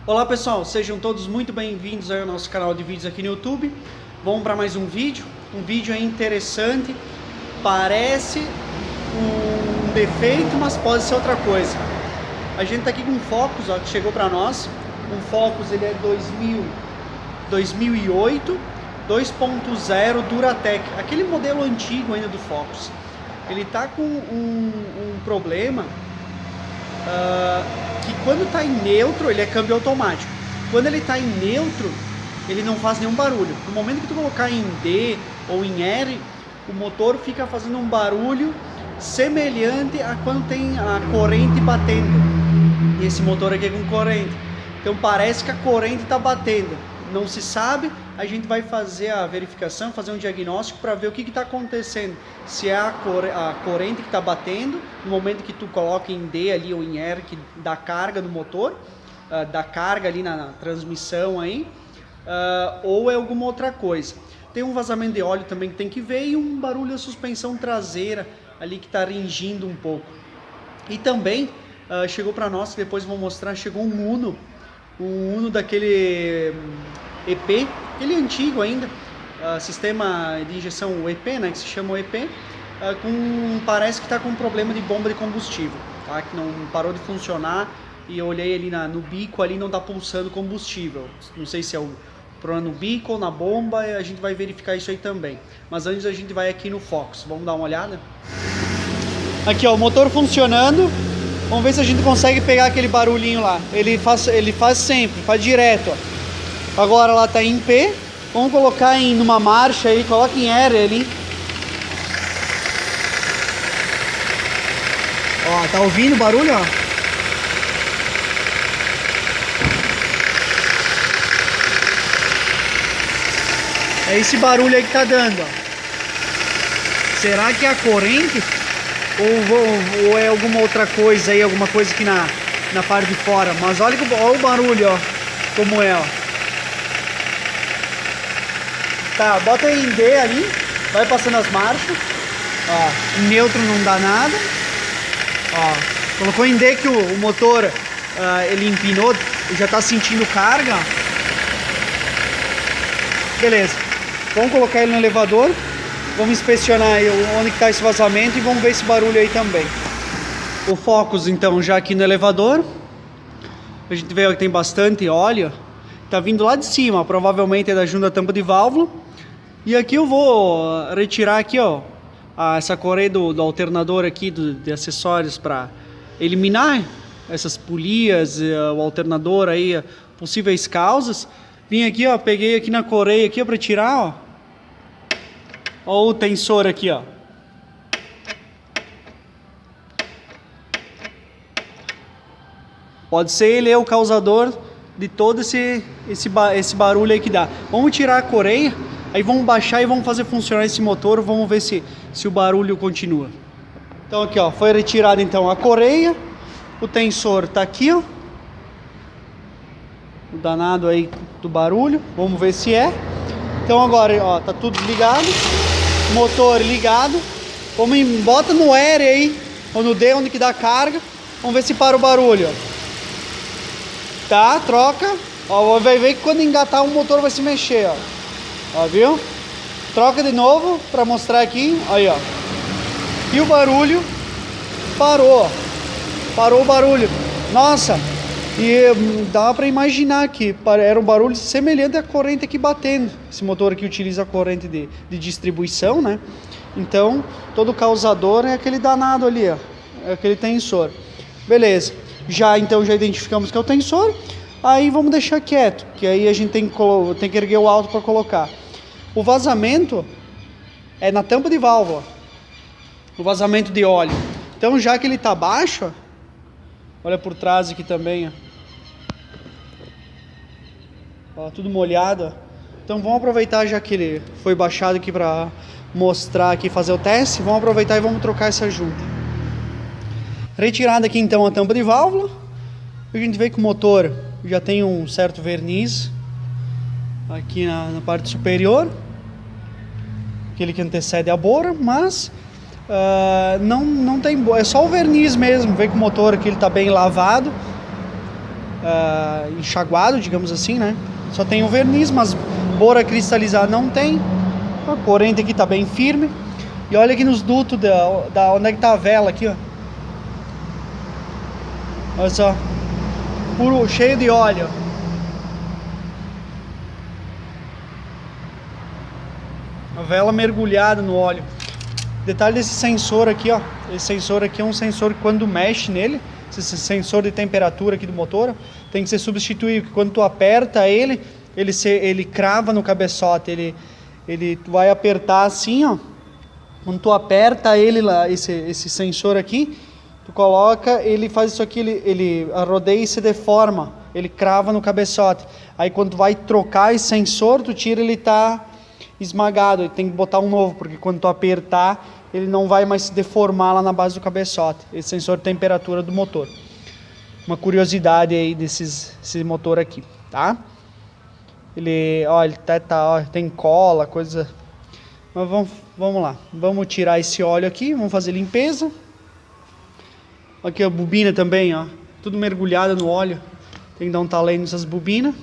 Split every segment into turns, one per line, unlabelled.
Olá pessoal, sejam todos muito bem-vindos ao nosso canal de vídeos aqui no YouTube. Vamos para mais um vídeo aí interessante, parece um defeito, mas pode ser outra coisa. A gente tá aqui com um Focus, ó, que chegou para nós, um Focus, ele é 2008, 2.0 Duratec, aquele modelo antigo ainda do Focus. Ele tá com um problema, que quando está em neutro, ele é câmbio automático. Quando ele está em neutro, ele não faz nenhum barulho. No momento que tu colocar em D ou em R, o motor fica fazendo um barulho semelhante a quando tem a corrente batendo. E esse motor aqui é com corrente. Então parece que a corrente está batendo. Não se sabe, a gente vai fazer a verificação, fazer um diagnóstico para ver o que está acontecendo. Se é a corrente que está batendo, no momento que tu coloca em D ali ou em R, que dá carga no motor, dá carga ali na transmissão aí, ou é alguma outra coisa. Tem um vazamento de óleo também que tem que ver e um barulho da suspensão traseira ali que está ringindo um pouco. E também chegou para nós, depois vou mostrar, chegou um Uno daquele EP, aquele antigo ainda, sistema de injeção o EP, né, que se chama o EP, parece que está com um problema de bomba de combustível, tá, que não parou de funcionar, e eu olhei ali no bico, ali não está pulsando combustível, não sei se é o problema no bico ou na bomba, a gente vai verificar isso aí também, mas antes a gente vai aqui no Focus, vamos dar uma olhada? Aqui ó, o motor funcionando. Vamos ver se a gente consegue pegar aquele barulhinho lá. Ele faz sempre, faz direto, ó. Agora ela tá em P. Vamos colocar numa marcha aí, coloca em R ali. Ó, tá ouvindo o barulho, ó? É esse barulho aí que tá dando, ó. Será que é a corrente? Ou é alguma outra coisa aí, alguma coisa aqui na parte de fora. Mas olha o barulho, ó, como é, ó. Tá, bota em D ali, vai passando as marchas. Ó, em neutro não dá nada. Ó, colocou em D que o motor, ele empinou, já tá sentindo carga. Beleza, vamos colocar ele no elevador. Vamos inspecionar aí onde está esse vazamento e vamos ver esse barulho aí também. O Focus então já aqui no elevador. A gente vê que tem bastante óleo. Tá vindo lá de cima, provavelmente é da junta tampa de válvula. E aqui eu vou retirar aqui, ó, essa correia do alternador aqui de acessórios para eliminar essas polias, o alternador aí, possíveis causas. Vim aqui, ó, peguei aqui na correia aqui para tirar, ó. Olha o tensor aqui, ó. Pode ser ele o causador de todo esse barulho aí que dá. Vamos tirar a correia, aí vamos baixar e vamos fazer funcionar esse motor, vamos ver se o barulho continua. Então aqui, ó, foi retirada então a correia, o tensor tá aqui, ó. O danado aí do barulho, vamos ver se é. Então agora, ó, tá tudo ligado. Motor ligado. Vamos bota no R aí, ou no D, onde que dá carga. Vamos ver se para o barulho, ó. Tá, troca. Ó, vai ver que quando engatar o motor vai se mexer, ó. Ó, viu? Troca de novo para mostrar aqui. Aí, ó. E o barulho parou. Parou o barulho. Nossa. E dá para imaginar que era um barulho semelhante à corrente aqui batendo. Esse motor aqui utiliza a corrente de distribuição, né? Então, todo causador é aquele danado ali, ó. É aquele tensor. Beleza. Já identificamos que é o tensor. Aí vamos deixar quieto, que aí a gente tem que erguer o alto para colocar. O vazamento é na tampa de válvula. O vazamento de óleo. Então, já que ele está baixo, ó, olha por trás aqui também, ó. Ó, tudo molhado, ó. Então vamos aproveitar, já que ele foi baixado aqui para mostrar aqui, fazer o teste. Vamos aproveitar e vamos trocar essa junta. Retirada aqui então a tampa de válvula. A gente vê que o motor já tem um certo verniz aqui na parte superior, aquele que antecede a bora, mas não tem, é só o verniz mesmo. Vê que o motor aqui está bem lavado. enxaguado, digamos assim, né? Só tem o verniz, mas bora cristalizar não tem. A corrente aqui tá bem firme. E olha aqui nos dutos onde é que tá a vela aqui, ó. Olha só. Puro, cheio de óleo. A vela mergulhada no óleo. Detalhe desse sensor aqui, ó. Esse sensor aqui é um sensor que quando mexe nele, esse sensor de temperatura aqui do motor, tem que ser substituído. Quando tu aperta ele crava no cabeçote. Tu vai apertar assim, ó. Quando tu aperta ele lá, esse sensor aqui, tu coloca, ele faz isso aqui, ele rodeia e se deforma. Ele crava no cabeçote. Aí quando tu vai trocar esse sensor, tu tira, ele tá esmagado. E tem que botar um novo, porque quando tu apertar, ele não vai mais se deformar lá na base do cabeçote. Esse sensor de temperatura do motor. Uma curiosidade aí desse motor aqui, tá? Ele tem cola, coisa. Mas vamos lá. Vamos tirar esse óleo aqui, vamos fazer limpeza. Aqui a bobina também, ó, tudo mergulhado no óleo. Tem que dar um talento nessas bobinas.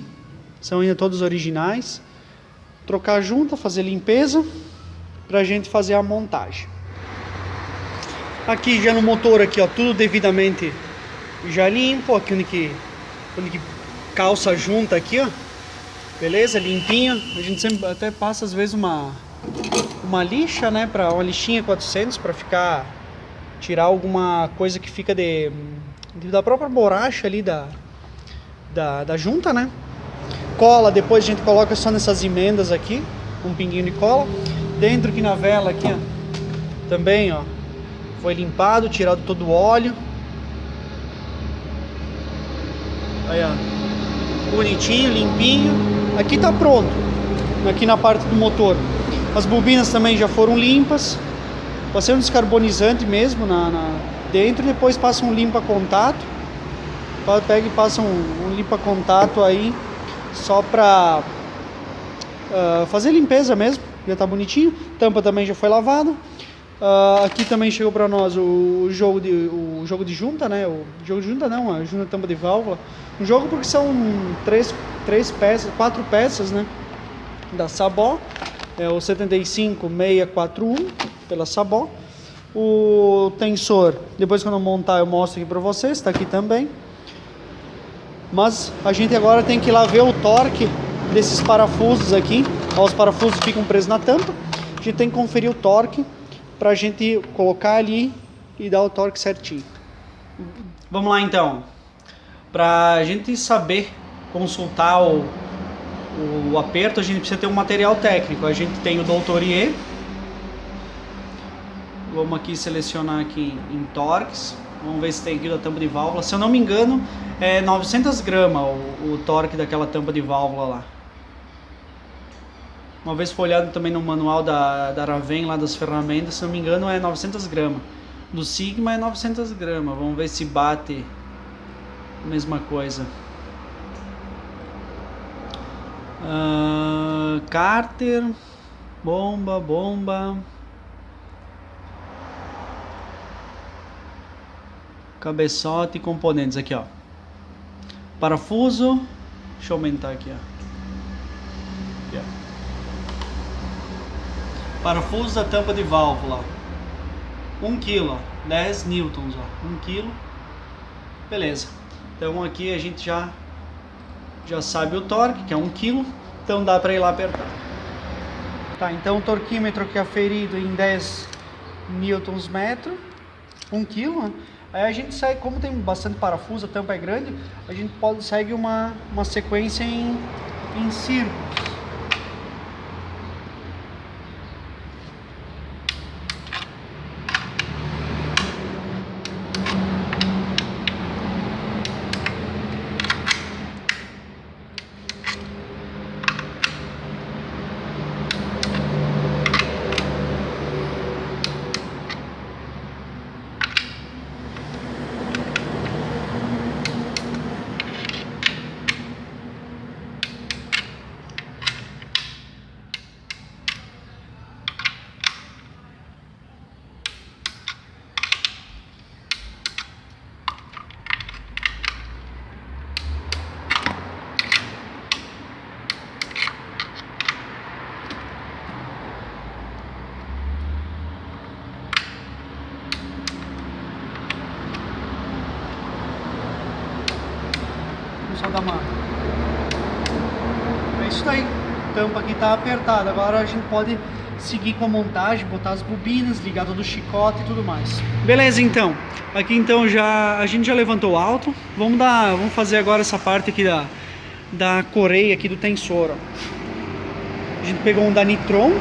São ainda todas originais. Trocar a junta, fazer limpeza pra gente fazer a montagem. Aqui já no motor aqui, ó, tudo devidamente já limpo, aqui onde que calça junta aqui, ó. Beleza? Limpinho. A gente sempre até passa às vezes uma lixa, né, para uma lixinha 400 para tirar alguma coisa que fica da própria borracha ali da junta, né? Cola, depois a gente coloca só nessas emendas aqui, um pinguinho de cola. Dentro aqui na vela aqui, ó, também, ó, foi limpado, tirado todo o óleo. Aí, ó, bonitinho, limpinho. Aqui tá pronto, aqui na parte do motor. As bobinas também já foram limpas. Passei um descarbonizante mesmo dentro, e depois passa um limpa-contato. Pega e passa um limpa-contato aí, só pra fazer limpeza mesmo. Já tá bonitinho. Tampa também já foi lavada. Aqui também chegou para nós o jogo de junta, né? O jogo de junta não, a junta tampa de válvula. Um jogo porque são quatro peças, né? Da Sabó. É o 75641 pela Sabó. O tensor, depois quando eu montar eu mostro aqui para vocês, está aqui também. Mas a gente agora tem que ir lá ver o torque desses parafusos aqui. Os parafusos ficam presos na tampa. A gente tem que conferir o torque para a gente colocar ali e dar o torque certinho. Vamos lá então. Para a gente saber consultar o aperto, a gente precisa ter um material técnico. A gente tem o Doutorier. Vamos aqui selecionar aqui em torques. Vamos ver se tem aqui da tampa de válvula. Se eu não me engano, é 900 gramas o torque daquela tampa de válvula lá. Uma vez foi olhado também no manual da Raven, lá das ferramentas, se não me engano é 900 gramas. Do Sigma é 900 gramas. Vamos ver se bate a mesma coisa. Cárter, bomba, cabeçote e componentes aqui, ó. Parafuso, deixa eu aumentar aqui, ó. Aqui, ó. Parafuso da tampa de válvula, 1 kg, 10 newtons, ó, 1 kg. Beleza. Então aqui a gente já sabe o torque, que é 1 kg, então dá para ir lá apertar. Tá, então o torquímetro aqui aferido em 10 newtons metro, 1 kg, né? Aí a gente segue, como tem bastante parafuso, a tampa é grande, a gente segue uma sequência em círculos. só dar uma... É isso aí, a tampa aqui tá apertada. Agora a gente pode seguir com a montagem, botar as bobinas, ligar todo o chicote e tudo mais. Beleza, então. Aqui então a gente já levantou alto. Vamos fazer agora essa parte aqui da coreia aqui do tensor, ó. A gente pegou um da Nitron,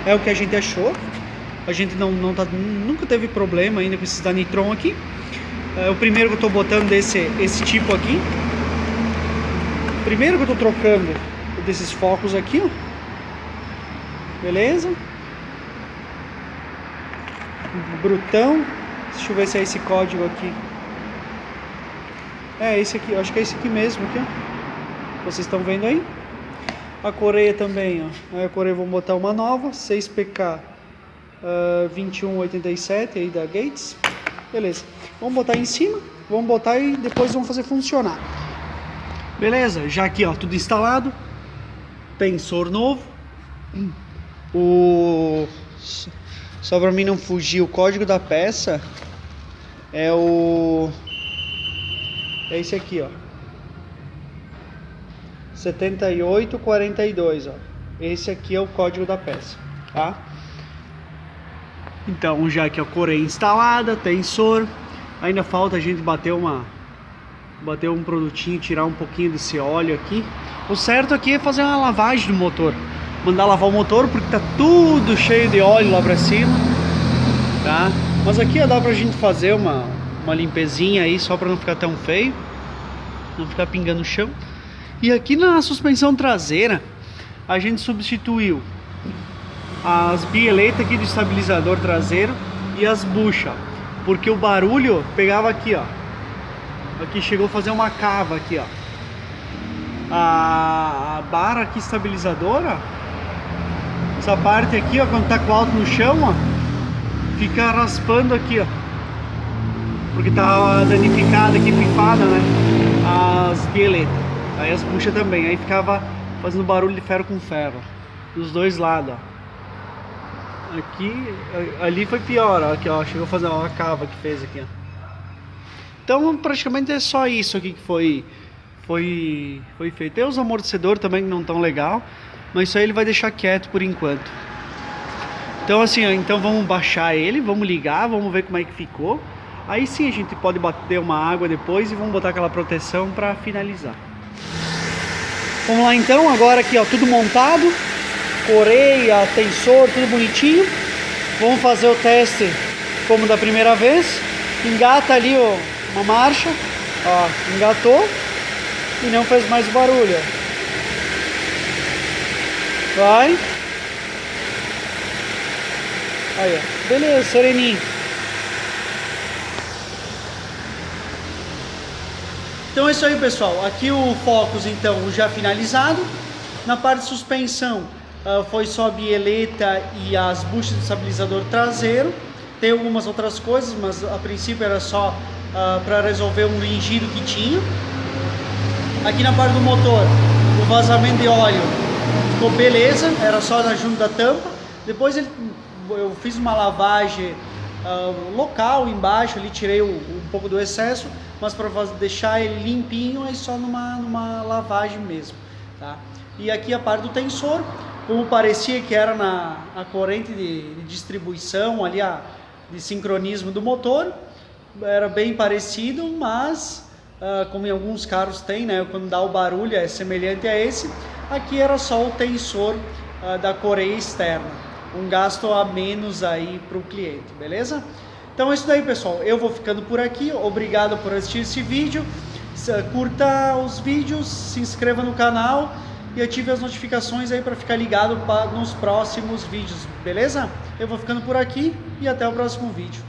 é o que a gente achou. A gente nunca teve problema ainda com esses da Nitron aqui. É o primeiro que eu tô botando esse tipo aqui. O primeiro que eu tô trocando desses focos aqui, ó. Beleza? Brutão. Deixa eu ver se é esse código aqui. É esse aqui, eu acho que é esse aqui mesmo aqui, ó. Vocês estão vendo aí? A coreia também, ó. A coreia vou botar uma nova, 6PK 2187 aí da Gates. Beleza. Vamos botar em cima, vamos botar e depois vamos fazer funcionar. Beleza? Já aqui, ó, tudo instalado. Tensor novo. Só para mim não fugir, o código da peça é esse aqui, ó. 7842, ó. Esse aqui é o código da peça, tá? Então, já que a coreia instalada, tensor, ainda falta a gente bater um produtinho, tirar um pouquinho desse óleo aqui. O certo aqui é fazer uma lavagem do motor, mandar lavar o motor porque tá tudo cheio de óleo lá pra cima, tá? Mas aqui ó, dá pra gente fazer uma limpezinha aí só pra não ficar tão feio, não ficar pingando no chão. E aqui na suspensão traseira a gente substituiu as bieletas aqui do estabilizador traseiro e as buchas, porque o barulho pegava aqui, ó. Aqui chegou a fazer uma cava aqui, ó. A barra aqui estabilizadora, essa parte aqui, ó, quando tá com o alto no chão, ó, fica raspando aqui, ó, porque tá danificada aqui, pifada, né, as bieletas, aí as buchas também, aí ficava fazendo barulho de ferro com ferro, dos dois lados, ó. Aqui, ali foi pior, ó, aqui, ó, chegou a fazer uma cava que fez aqui, ó. Então praticamente é só isso aqui que foi feito. Tem os amortecedores também que não tão legal, mas isso aí ele vai deixar quieto por enquanto. Então assim, ó, então vamos baixar ele, vamos ligar, vamos ver como é que ficou. Aí sim a gente pode bater uma água depois e vamos botar aquela proteção para finalizar. Vamos lá então, agora aqui ó, tudo montado, coreia, tensor, tudo bonitinho. Vamos fazer o teste como da primeira vez. Engata ali ó, uma marcha, ó, engatou e não fez mais barulho. Vai. Aí, ó. Beleza, sereninho. Então é isso aí, pessoal. Aqui o Focus, então, já finalizado. Na parte de suspensão, foi só a bieleta e as buchas do estabilizador traseiro. Tem algumas outras coisas, mas a princípio era só para resolver um ringido que tinha. Aqui na parte do motor, o vazamento de óleo ficou beleza, era só na junta da tampa. Depois eu fiz uma lavagem local embaixo, ali tirei um pouco do excesso, mas para deixar ele limpinho é só numa lavagem mesmo, tá? E aqui a parte do tensor, como parecia que era a corrente de distribuição ali, de sincronismo do motor, era bem parecido, mas como em alguns carros tem, né, quando dá o barulho é semelhante a esse. Aqui era só o tensor da coreia externa, um gasto a menos aí para o cliente, beleza? Então é isso daí, pessoal, eu vou ficando por aqui, obrigado por assistir esse vídeo, curta os vídeos, se inscreva no canal e ative as notificações aí para ficar ligado nos próximos vídeos, beleza? Eu vou ficando por aqui e até o próximo vídeo.